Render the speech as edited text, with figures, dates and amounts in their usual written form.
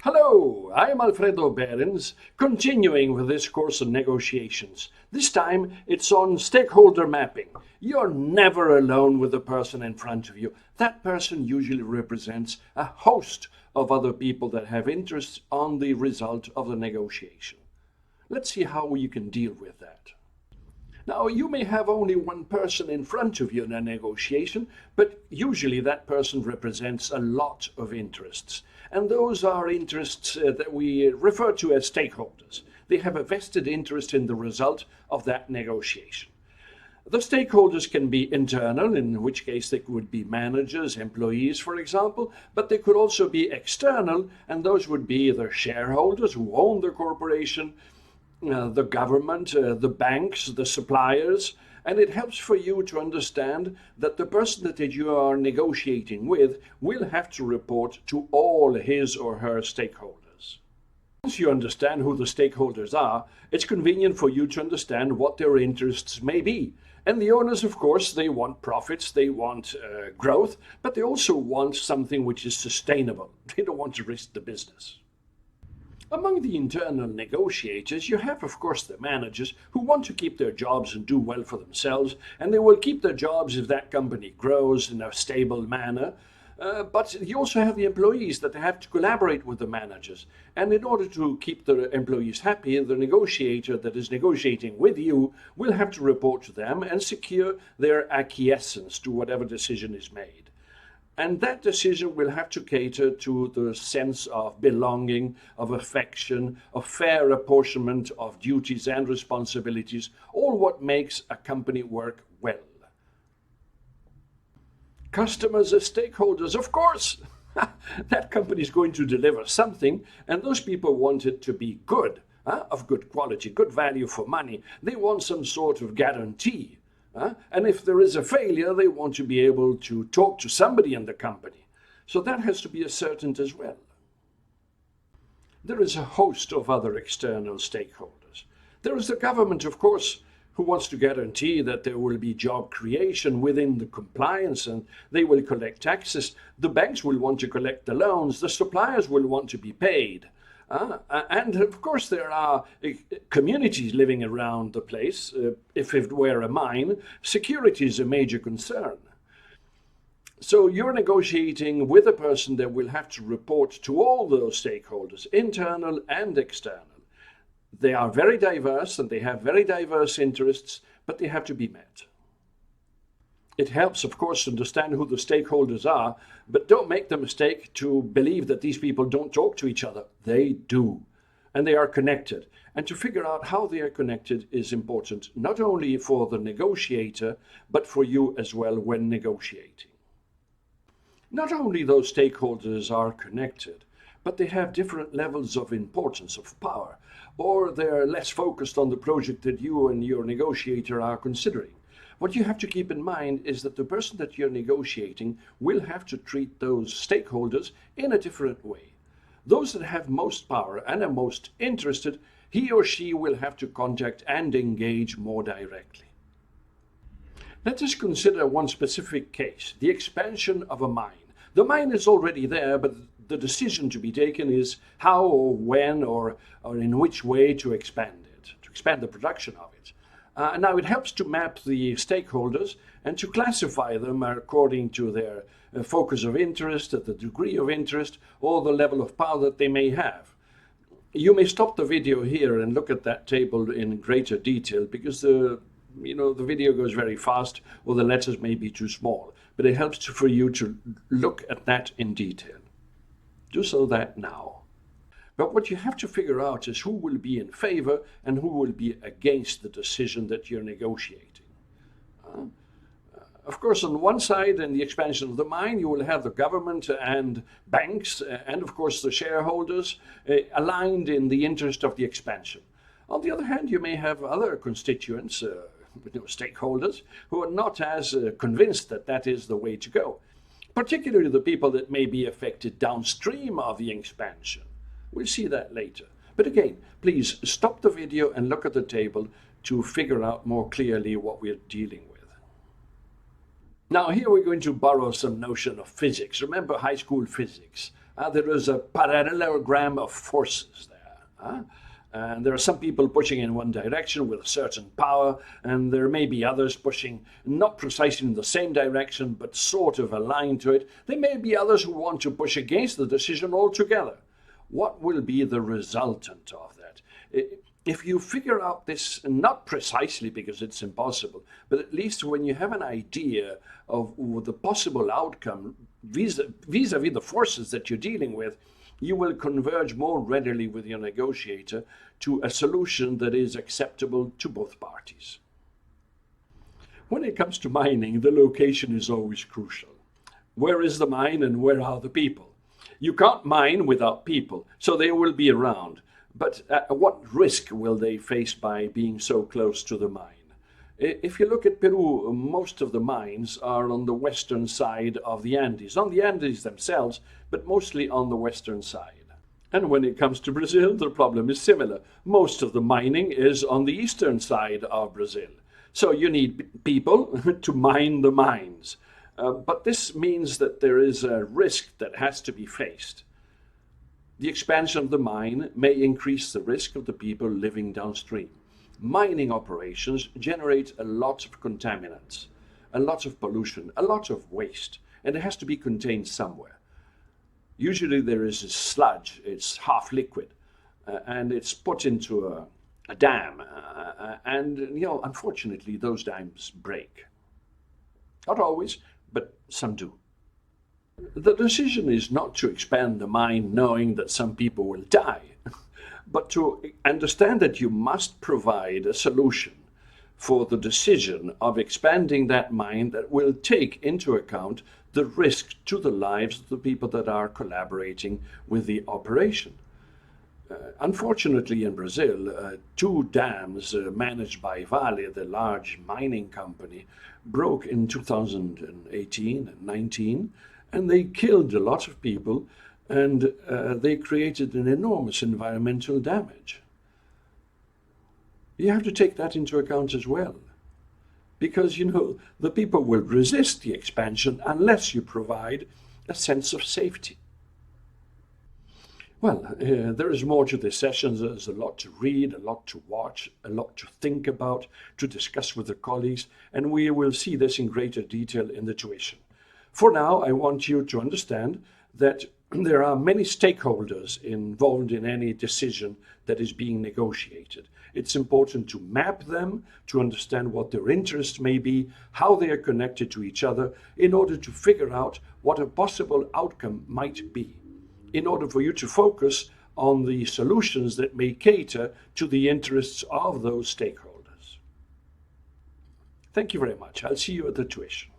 Hello, I'm Alfredo Behrens, continuing with this course on negotiations. This time it's on stakeholder mapping. You're never alone with the person in front of you. That person usually represents a host of other people that have interests on the result of the negotiation. Let's see how you can deal with that. Now, you may have only one person in front of you in a negotiation, but usually that person represents a lot of interests. And those are interests that we refer to as stakeholders. They have a vested interest in the result of that negotiation. The stakeholders can be internal, in which case they would be managers, employees, for example, but they could also be external, and those would be the shareholders who own the corporation, the government, the banks, the suppliers, and it helps for you to understand that the person that you are negotiating with will have to report to all his or her stakeholders. Once you understand who the stakeholders are, it's convenient for you to understand what their interests may be. And the owners, of course, they want profits, they want growth, but they also want something which is sustainable. They don't want to risk the business. Among the internal negotiators, you have, of course, the managers who want to keep their jobs and do well for themselves, and they will keep their jobs if that company grows in a stable manner. But you also have the employees that have to collaborate with the managers. And in order to keep the employees happy, the negotiator that is negotiating with you will have to report to them and secure their acquiescence to whatever decision is made. And that decision will have to cater to the sense of belonging, of affection, of fair apportionment of duties and responsibilities, all what makes a company work well. Customers as stakeholders, of course. That company is going to deliver something, and those people want it to be good, of good quality, good value for money. They want some sort of guarantee. And if there is a failure, they want to be able to talk to somebody in the company. So that has to be ascertained as well. There is a host of other external stakeholders. There is the government, of course, who wants to guarantee that there will be job creation within the compliance and they will collect taxes. The banks will want to collect the loans. The suppliers will want to be paid. And of course there are communities living around the place. If it were a mine, security is a major concern. So you're negotiating with a person that will have to report to all those stakeholders, internal and external. They are very diverse and they have very diverse interests, but they have to be met. It helps, of course, to understand who the stakeholders are, but don't make the mistake to believe that these people don't talk to each other. They do, and they are connected. And to figure out how they are connected is important, not only for the negotiator, but for you as well when negotiating. Not only those stakeholders are connected, but they have different levels of importance, of power, or they're less focused on the project that you and your negotiator are considering. What you have to keep in mind is that the person that you're negotiating will have to treat those stakeholders in a different way. Those that have most power and are most interested, he or she will have to contact and engage more directly. Let us consider one specific case, the expansion of a mine. The mine is already there, but the decision to be taken is how or when or in which way to expand it, to expand the production of it. Now it helps to map the stakeholders and to classify them according to their focus of interest, the degree of interest, or the level of power that they may have. You may stop the video here and look at that table in greater detail because the video goes very fast or the letters may be too small, but it helps for you to look at that in detail. Do so that now. But what you have to figure out is who will be in favor and who will be against the decision that you're negotiating. Of course, on one side, in the expansion of the mine, you will have the government and banks and, of course, the shareholders aligned in the interest of the expansion. On the other hand, you may have other constituents, stakeholders, who are not as convinced that that is the way to go, particularly the people that may be affected downstream of the expansion. We'll see that later. But again, please stop the video and look at the table to figure out more clearly what we're dealing with. Now here we're going to borrow some notion of physics. Remember high school physics. There is a parallelogram of forces there. And there are some people pushing in one direction with a certain power, and there may be others pushing not precisely in the same direction, but sort of aligned to it. There may be others who want to push against the decision altogether. What will be the resultant of that? If you figure out this, not precisely because it's impossible, but at least when you have an idea of the possible outcome vis-a-vis the forces that you're dealing with, you will converge more readily with your negotiator to a solution that is acceptable to both parties. When it comes to mining, the location is always crucial. Where is the mine and where are the people? You can't mine without people, so they will be around. But what risk will they face by being so close to the mine? If you look at Peru, most of the mines are on the western side of the Andes, on the Andes themselves, but mostly on the western side. And when it comes to Brazil, the problem is similar. Most of the mining is on the eastern side of Brazil. So you need people to mine the mines. But this means that there is a risk that has to be faced. The expansion of the mine may increase the risk of the people living downstream. Mining operations generate a lot of contaminants, a lot of pollution, a lot of waste, and it has to be contained somewhere. Usually there is a sludge, it's half liquid, and it's put into a dam, and unfortunately those dams break. Not always, but some do. The decision is not to expand the mine knowing that some people will die, but to understand that you must provide a solution for the decision of expanding that mine that will take into account the risk to the lives of the people that are collaborating with the operation. Unfortunately, in Brazil, two dams managed by Vale, the large mining company, broke in 2018 and 19, and they killed a lot of people, and they created an enormous environmental damage. You have to take that into account as well, because the people will resist the expansion unless you provide a sense of safety. Well, there is more to this session. There's a lot to read, a lot to watch, a lot to think about, to discuss with the colleagues, and we will see this in greater detail in the tuition. For now, I want you to understand that there are many stakeholders involved in any decision that is being negotiated. It's important to map them, to understand what their interests may be, how they are connected to each other, in order to figure out what a possible outcome might be, in order for you to focus on the solutions that may cater to the interests of those stakeholders. Thank you very much. I'll see you at the tuition.